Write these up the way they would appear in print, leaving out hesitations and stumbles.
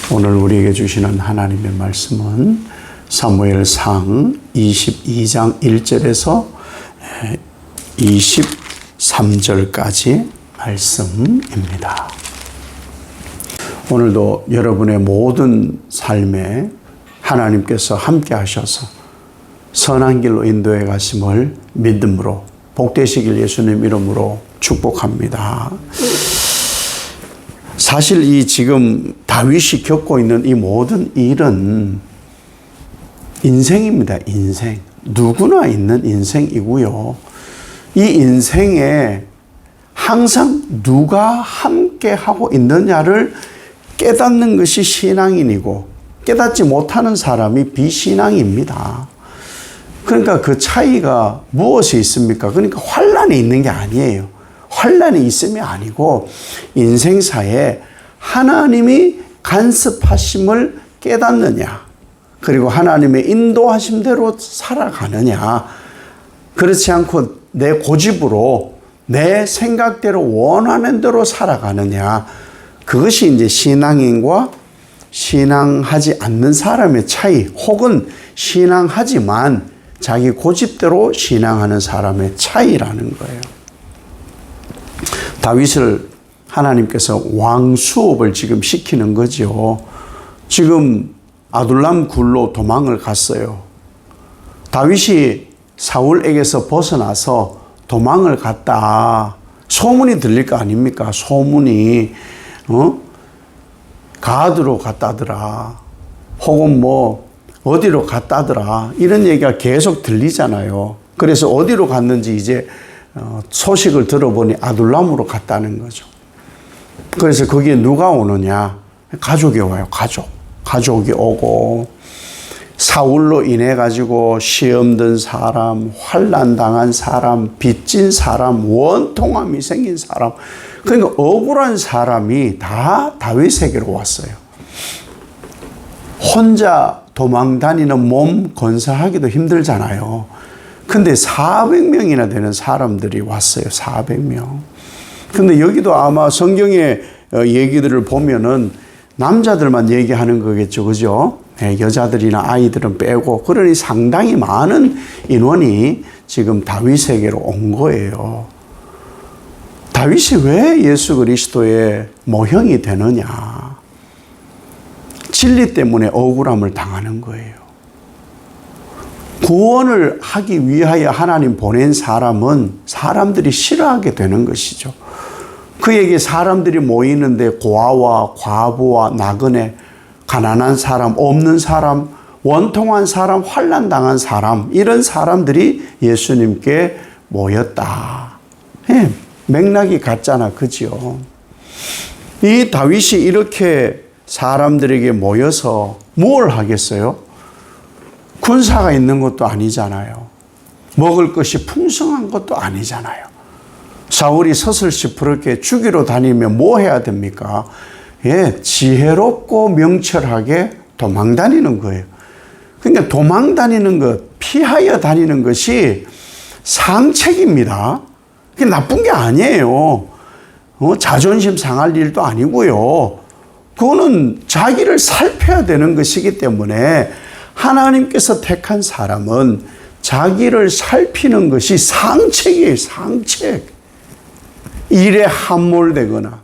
오늘 우리에게 주시는 하나님의 말씀은 사무엘상 22장 1절에서 23절까지 말씀입니다. 오늘도 여러분의 모든 삶에 하나님께서 함께 하셔서 선한 길로 인도해 가심을 믿음으로 복되시길 예수님 이름으로 축복합니다. 사실 이 지금 다윗이 겪고 있는 이 모든 일은 인생입니다. 인생. 누구나 있는 인생이고요. 이 인생에 항상 누가 함께 하고 있느냐를 깨닫는 것이 신앙인이고 깨닫지 못하는 사람이 비신앙입니다. 그러니까 그 차이가 무엇이 있습니까? 그러니까 환난이 있는 게 아니에요. 환난이 있음이 아니고 인생사에 하나님이 간섭하심을 깨닫느냐, 그리고 하나님의 인도하심대로 살아가느냐, 그렇지 않고 내 고집으로 내 생각대로 원하는 대로 살아가느냐, 그것이 이제 신앙인과 신앙하지 않는 사람의 차이, 혹은 신앙하지만 자기 고집대로 신앙하는 사람의 차이라는 거예요. 다윗을 하나님께서 왕수업을 지금 시키는 거죠. 지금 아둘람 굴로 도망을 갔어요. 다윗이 사울에게서 벗어나서 도망을 갔다. 소문이 들릴 거 아닙니까? 소문이 가드로 갔다더라. 혹은 어디로 갔다더라. 이런 얘기가 계속 들리잖아요. 그래서 어디로 갔는지 이제 소식을 들어보니 아둘람으로 갔다는 거죠. 그래서 거기에 누가 오느냐? 가족이 와요. 가족이 오고, 사울로 인해 가지고 시험 든 사람, 환난 당한 사람, 빚진 사람, 원통함이 생긴 사람, 그러니까 억울한 사람이 다 다윗에게로 왔어요. 혼자 도망 다니는 몸 건사하기도 힘들잖아요. 근데 400명이나 되는 사람들이 왔어요. 400명. 근데 여기도 아마 성경의 얘기들을 보면은 남자들만 얘기하는 거겠죠. 그죠? 여자들이나 아이들은 빼고. 그러니 상당히 많은 인원이 지금 다윗에게로 온 거예요. 다윗이 왜 예수 그리스도의 모형이 되느냐? 진리 때문에 억울함을 당하는 거예요. 구원을 하기 위하여 하나님 보낸 사람은 사람들이 싫어하게 되는 것이죠. 그에게 사람들이 모이는데 고아와 과부와 나그네, 가난한 사람, 없는 사람, 원통한 사람, 환난 당한 사람, 이런 사람들이 예수님께 모였다. 맥락이 같잖아. 그죠? 이 다윗이 이렇게 사람들에게 모여서 뭘 하겠어요? 군사가 있는 것도 아니잖아요. 먹을 것이 풍성한 것도 아니잖아요. 사울이 서슬시퍼렇게 죽이러 다니면 뭐 해야 됩니까? 지혜롭고 명철하게 도망 다니는 거예요. 그러니까 도망 다니는 것, 피하여 다니는 것이 상책입니다. 그게 나쁜 게 아니에요. 자존심 상할 일도 아니고요. 그거는 자기를 살펴야 되는 것이기 때문에 하나님께서 택한 사람은 자기를 살피는 것이 상책이에요. 상책. 일에 함몰되거나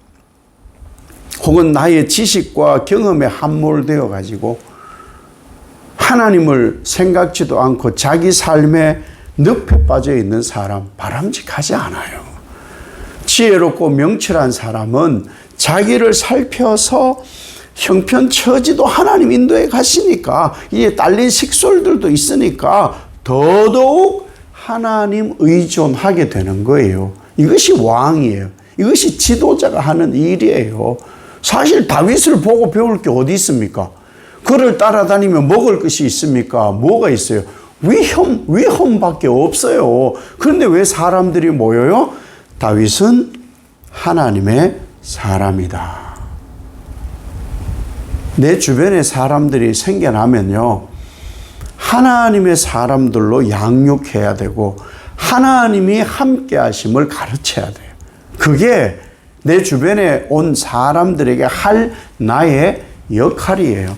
혹은 나의 지식과 경험에 함몰되어 가지고 하나님을 생각지도 않고 자기 삶에 늪에 빠져 있는 사람 바람직하지 않아요. 지혜롭고 명철한 사람은 자기를 살펴서 형편처지도 하나님 인도에 가시니까 이제 딸린 식솔들도 있으니까 더더욱 하나님 의존하게 되는 거예요. 이것이 왕이에요. 이것이 지도자가 하는 일이에요. 사실 다윗을 보고 배울 게 어디 있습니까? 그를 따라다니면 먹을 것이 있습니까? 뭐가 있어요? 위험밖에 없어요. 그런데 왜 사람들이 모여요? 다윗은 하나님의 사람이다. 내 주변에 사람들이 생겨나면요, 하나님의 사람들로 양육해야 되고 하나님이 함께 하심을 가르쳐야 돼요. 그게 내 주변에 온 사람들에게 할 나의 역할이에요.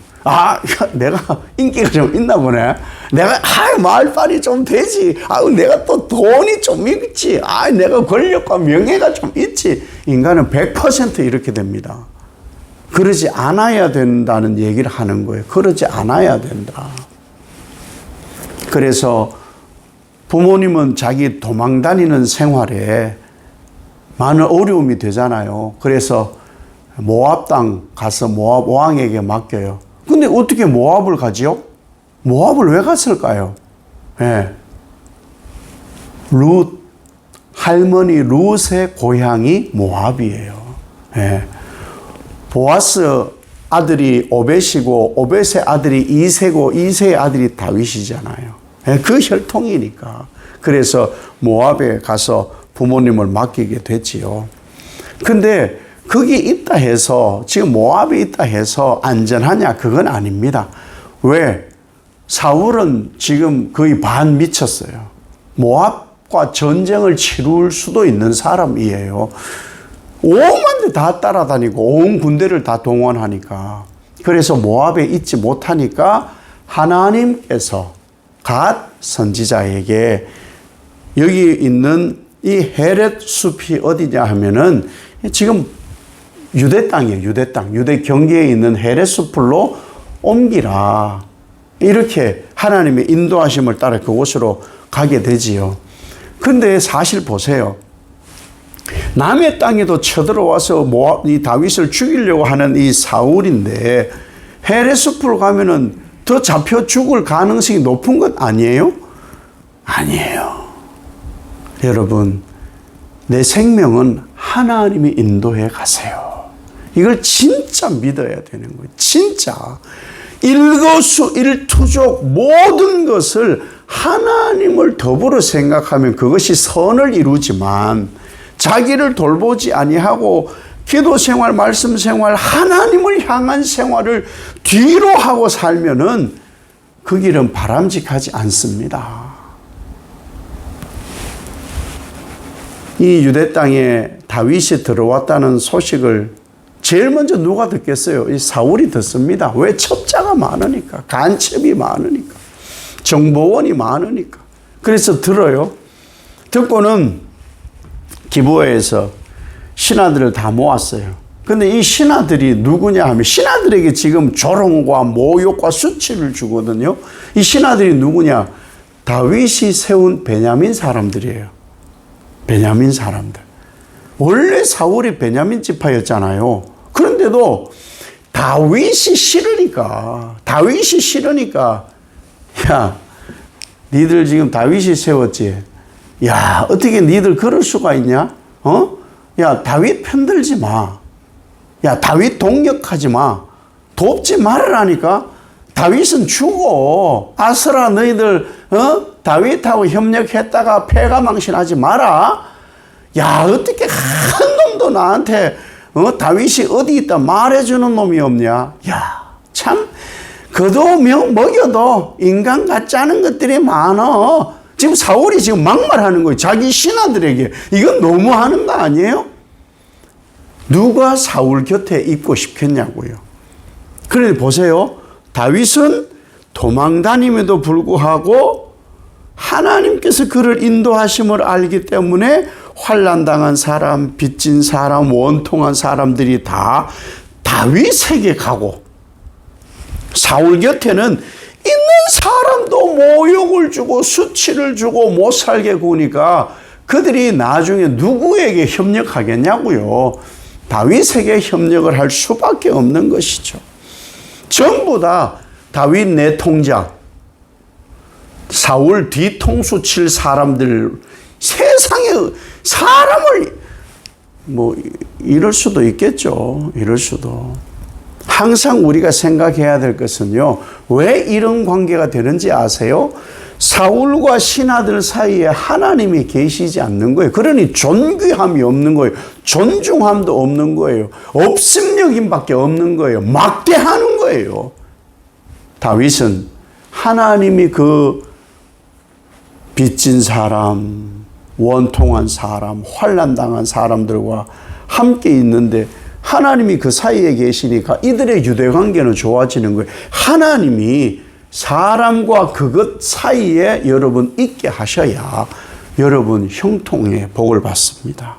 내가 인기가 좀 있나 보네. 내가, 말빨이 좀 되지. 내가 또 돈이 좀 있지. 내가 권력과 명예가 좀 있지. 인간은 100% 이렇게 됩니다. 그러지 않아야 된다는 얘기를 하는 거예요. 그러지 않아야 된다. 그래서 부모님은 자기 도망 다니는 생활에 많은 어려움이 되잖아요. 그래서 모압 땅 가서 모압 왕에게 맡겨요. 근데 어떻게 모압을 가지요? 모압을 왜 갔을까요? 할머니 룻의 고향이 모압이에요. 보아스 아들이 오벳이고 오벳의 아들이 이새고 이새의 아들이 다윗이잖아요. 그 혈통이니까. 그래서 모압에 가서 부모님을 맡기게 됐지요. 근데 거기 있다 해서 지금 모압에 있다 해서 안전하냐? 그건 아닙니다. 왜? 사울은 지금 거의 반 미쳤어요. 모압과 전쟁을 치룰 수도 있는 사람이에요. 오만 대 다 따라다니고 온 군대를 다 동원하니까. 그래서 모압에 있지 못하니까 하나님께서 갓 선지자에게 여기 있는 이 헤렛 숲이 어디냐 하면은 지금 유대 땅이에요. 유대 땅. 유대 경계에 있는 헤렛 숲으로 옮기라. 이렇게 하나님의 인도하심을 따라 그곳으로 가게 되지요. 근데 사실 보세요. 남의 땅에도 쳐들어와서 이 다윗을 죽이려고 하는 이 사울인데 헤렛 숲으로 가면은 더 잡혀 죽을 가능성이 높은 것 아니에요? 아니에요. 여러분, 내 생명은 하나님이 인도해 가세요. 이걸 진짜 믿어야 되는 거예요. 진짜. 일거수일투족 모든 것을 하나님을 더불어 생각하면 그것이 선을 이루지만 자기를 돌보지 아니하고 기도 생활, 말씀 생활, 하나님을 향한 생활을 뒤로 하고 살면은 그 길은 바람직하지 않습니다. 이 유대 땅에 다윗이 들어왔다는 소식을 제일 먼저 누가 듣겠어요? 이 사울이 듣습니다. 왜? 첩자가 많으니까, 간첩이 많으니까, 정보원이 많으니까. 그래서 들어요. 듣고는 기브아에서 신하들을 다 모았어요. 근데 이 신하들이 누구냐 하면 신하들에게 지금 조롱과 모욕과 수치를 주거든요. 이 신하들이 누구냐? 다윗이 세운 베냐민 사람들이에요. 베냐민 사람들. 원래 사울이 베냐민 지파였잖아요. 그런데도 다윗이 싫으니까 야, 니들 지금 다윗이 세웠지? 야, 어떻게 니들 그럴 수가 있냐? 야, 다윗 편들지 마. 야, 다윗 동력하지 마. 돕지 말으라니까. 다윗은 죽어. 아스라 너희들 다윗하고 협력했다가 패가망신하지 마라. 야, 어떻게 한 놈도 나한테 다윗이 어디 있다 말해주는 놈이 없냐? 야, 참 그도 먹여도 인간 같지 않은 것들이 많어. 지금 사울이 지금 막말하는 거예요. 자기 신하들에게. 이건 너무하는 거 아니에요? 누가 사울 곁에 있고 싶겠냐고요. 그런데 보세요. 다윗은 도망 다님에도 불구하고 하나님께서 그를 인도하심을 알기 때문에 환난당한 사람, 빚진 사람, 원통한 사람들이 다 다윗에게 가고 사울 곁에는 있는 사람도 모욕을 주고 수치를 주고 못 살게 구니까 그들이 나중에 누구에게 협력하겠냐고요. 다윗에게 협력을 할 수밖에 없는 것이죠. 전부 다 다윗 내통자, 사울 뒤통수 칠 사람들, 세상에 사람을 이럴 수도 있겠죠. 이럴 수도. 항상 우리가 생각해야 될 것은요. 왜 이런 관계가 되는지 아세요? 사울과 신하들 사이에 하나님이 계시지 않는 거예요. 그러니 존귀함이 없는 거예요. 존중함도 없는 거예요. 업심여김밖에 없는 거예요. 막대하는 거예요. 다윗은 하나님이 그 빚진 사람, 원통한 사람, 환난당한 사람들과 함께 있는데 하나님이 그 사이에 계시니까 이들의 유대관계는 좋아지는 거예요. 하나님이 사람과 그것 사이에 여러분 있게 하셔야 여러분 형통의 복을 받습니다.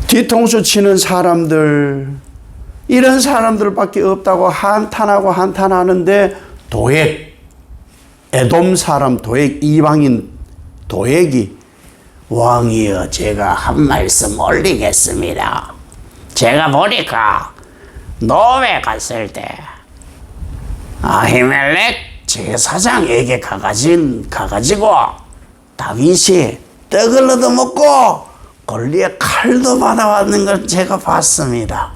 뒤통수 치는 사람들, 이런 사람들밖에 없다고 한탄하는데 도액, 에돔 사람 도액, 이방인 도액이 왕이여 제가 한 말씀 올리겠습니다. 제가 보니까 노베 갔을 때 아히멜렉 제사장에게 가가지고 다윗이 떡을 얻어먹고 골리앗 칼도 받아왔는 걸 제가 봤습니다.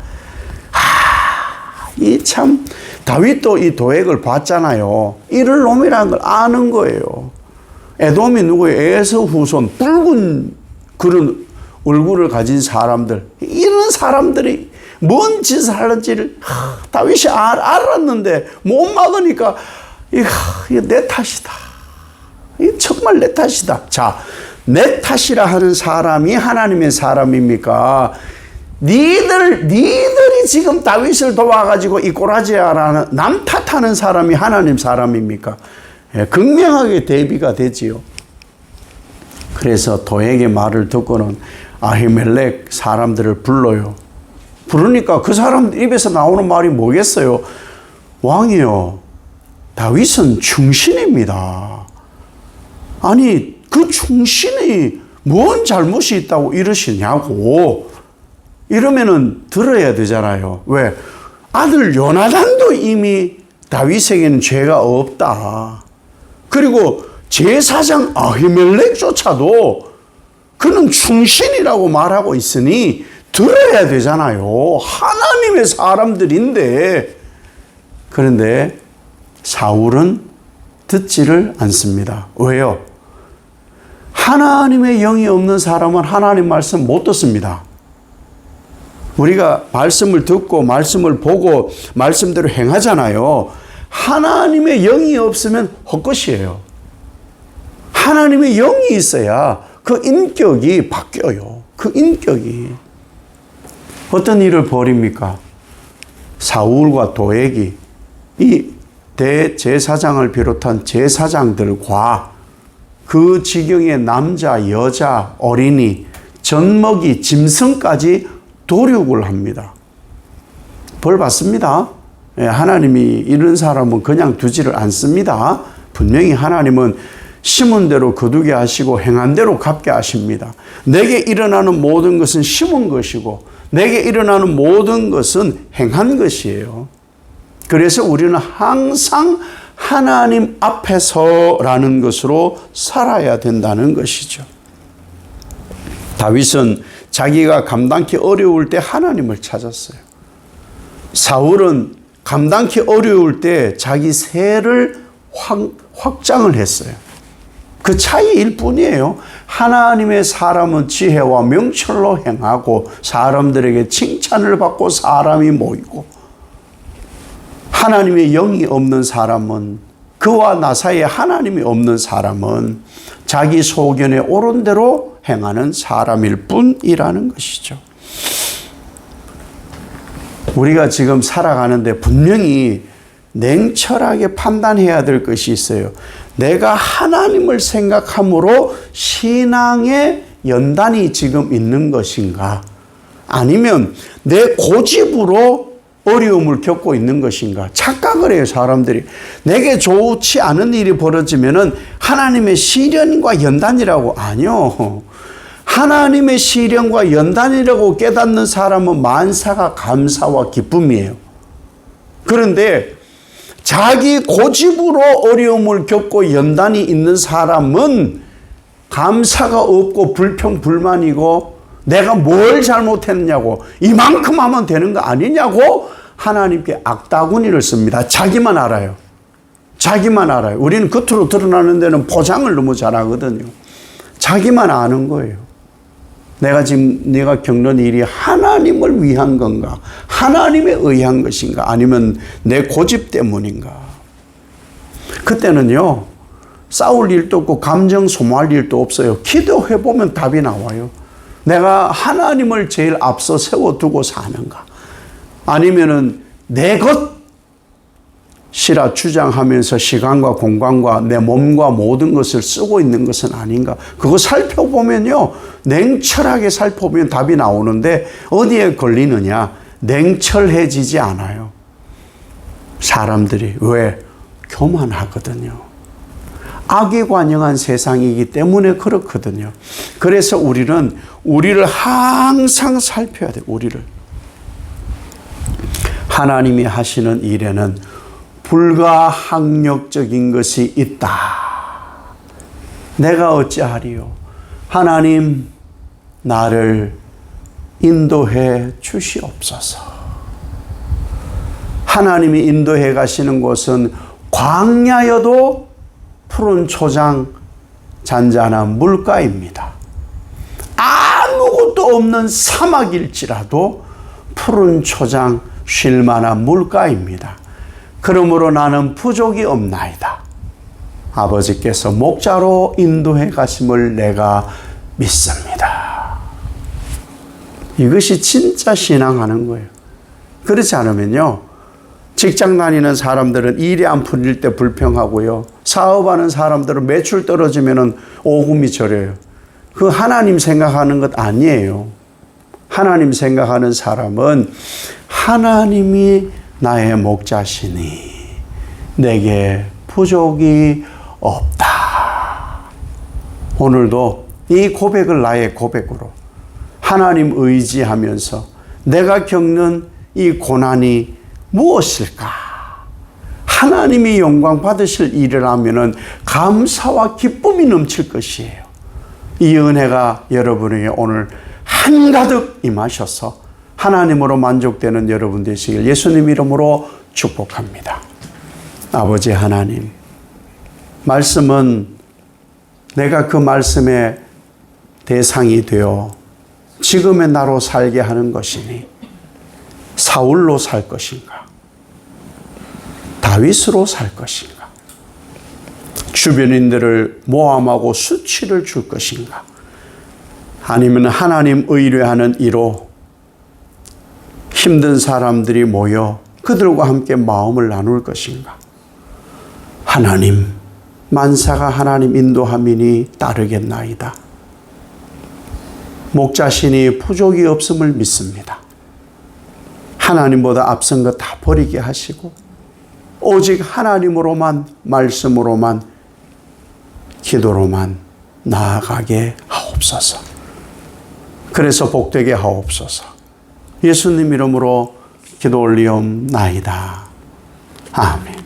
이 참 다윗도 이 도액을 봤잖아요. 이럴 놈이라는 걸 아는 거예요. 에돔이 누구예요? 에서 후손, 붉은 그런 얼굴을 가진 사람들, 이런 사람들이 뭔 짓을 하는지를 다윗이 알았는데 못 막으니까 이거 내 탓이다. 이거 정말 내 탓이다. 자, 내 탓이라 하는 사람이 하나님의 사람입니까? 니들이 지금 다윗을 도와가지고 이 꼬라지야라는 남 탓하는 사람이 하나님 사람입니까? 예, 극명하게 대비가 되지요. 그래서 도액의 말을 듣고는 아히멜렉 사람들을 불러요. 부르니까 그 사람 입에서 나오는 말이 뭐겠어요? 왕이요, 다윗은 충신입니다. 아니, 그 충신이 뭔 잘못이 있다고 이러시냐고. 이러면은 들어야 되잖아요. 왜? 아들 요나단도 이미 다윗에게는 죄가 없다. 그리고 제사장 아히멜렉조차도 그는 충신이라고 말하고 있으니 들어야 되잖아요. 하나님의 사람들인데. 그런데 사울은 듣지를 않습니다. 왜요? 하나님의 영이 없는 사람은 하나님 말씀 못 듣습니다. 우리가 말씀을 듣고 말씀을 보고 말씀대로 행하잖아요. 하나님의 영이 없으면 헛것이에요. 하나님의 영이 있어야 그 인격이 바뀌어요. 그 인격이. 어떤 일을 벌입니까? 사울과 도액이 이 대제사장을 비롯한 제사장들과 그 지경의 남자, 여자, 어린이, 젖먹이, 짐승까지 도륙을 합니다. 벌 받습니다. 하나님이 이런 사람은 그냥 두지를 않습니다. 분명히 하나님은 심은 대로 거두게 하시고 행한 대로 갚게 하십니다. 내게 일어나는 모든 것은 심은 것이고 내게 일어나는 모든 것은 행한 것이에요. 그래서 우리는 항상 하나님 앞에서라는 것으로 살아야 된다는 것이죠. 다윗은 자기가 감당기 어려울 때 하나님을 찾았어요. 사울은 감당기 어려울 때 자기 세를 확장을 했어요. 그 차이일 뿐이에요. 하나님의 사람은 지혜와 명철로 행하고 사람들에게 칭찬을 받고 사람이 모이고, 하나님의 영이 없는 사람은, 그와 나 사이에 하나님이 없는 사람은 자기 소견에 옳은 대로 행하는 사람일 뿐이라는 것이죠. 우리가 지금 살아가는데 분명히 냉철하게 판단해야 될 것이 있어요. 내가 하나님을 생각함으로 신앙의 연단이 지금 있는 것인가? 아니면 내 고집으로 어려움을 겪고 있는 것인가? 착각을 해요, 사람들이. 내게 좋지 않은 일이 벌어지면은 하나님의 시련과 연단이라고. 아니요. 하나님의 시련과 연단이라고 깨닫는 사람은 만사가 감사와 기쁨이에요. 그런데 자기 고집으로 어려움을 겪고 연단이 있는 사람은 감사가 없고 불평불만이고 내가 뭘 잘못했냐고, 이만큼 하면 되는 거 아니냐고 하나님께 악다구니를 씁니다. 자기만 알아요. 자기만 알아요. 우리는 겉으로 드러나는 데는 포장을 너무 잘하거든요. 자기만 아는 거예요. 내가 겪는 일이 하나님을 위한 건가? 하나님에 의한 것인가? 아니면 내 고집 때문인가? 그때는요, 싸울 일도 없고 감정 소모할 일도 없어요. 기도해보면 답이 나와요. 내가 하나님을 제일 앞서 세워두고 사는가? 아니면은 내 것이라 주장하면서 시간과 공간과 내 몸과 모든 것을 쓰고 있는 것은 아닌가? 그거 살펴보면요. 냉철하게 살펴보면 답이 나오는데 어디에 걸리느냐? 냉철해지지 않아요. 사람들이 왜? 교만하거든요. 악이 관영한 세상이기 때문에 그렇거든요. 그래서 우리를 항상 살펴야 돼요. 우리를. 하나님이 하시는 일에는 불가항력적인 것이 있다. 내가 어찌하리요? 하나님, 나를 인도해 주시옵소서. 하나님이 인도해 가시는 곳은 광야여도 푸른 초장, 잔잔한 물가입니다. 아무것도 없는 사막일지라도 푸른 초장, 쉴만한 물가입니다. 그러므로 나는 부족이 없나이다. 아버지께서 목자로 인도해 가심을 내가 믿습니다. 이것이 진짜 신앙하는 거예요. 그렇지 않으면요, 직장 다니는 사람들은 일이 안 풀릴 때 불평하고요, 사업하는 사람들은 매출 떨어지면 오금이 저려요. 그 하나님 생각하는 것 아니에요. 하나님 생각하는 사람은 하나님이 나의 목자시니 내게 부족이 없다. 오늘도 이 고백을 나의 고백으로 하나님 의지하면서 내가 겪는 이 고난이 무엇일까? 하나님이 영광 받으실 일을 하면은 감사와 기쁨이 넘칠 것이에요. 이 은혜가 여러분에게 오늘 한가득 임하셔서 하나님으로 만족되는 여러분 되시길 예수님 이름으로 축복합니다. 아버지 하나님, 말씀은 내가 그 말씀의 대상이 되어 지금의 나로 살게 하는 것이니 사울로 살 것인가? 다윗으로 살 것인가? 주변인들을 모함하고 수치를 줄 것인가? 아니면 하나님 의뢰하는 이로 힘든 사람들이 모여 그들과 함께 마음을 나눌 것인가? 하나님, 만사가 하나님 인도함이니 따르겠나이다. 목자신이 부족이 없음을 믿습니다. 하나님보다 앞선 것 다 버리게 하시고 오직 하나님으로만, 말씀으로만, 기도로만 나아가게 하옵소서. 그래서 복되게 하옵소서. 예수님 이름으로 기도 올리옵나이다. 아멘.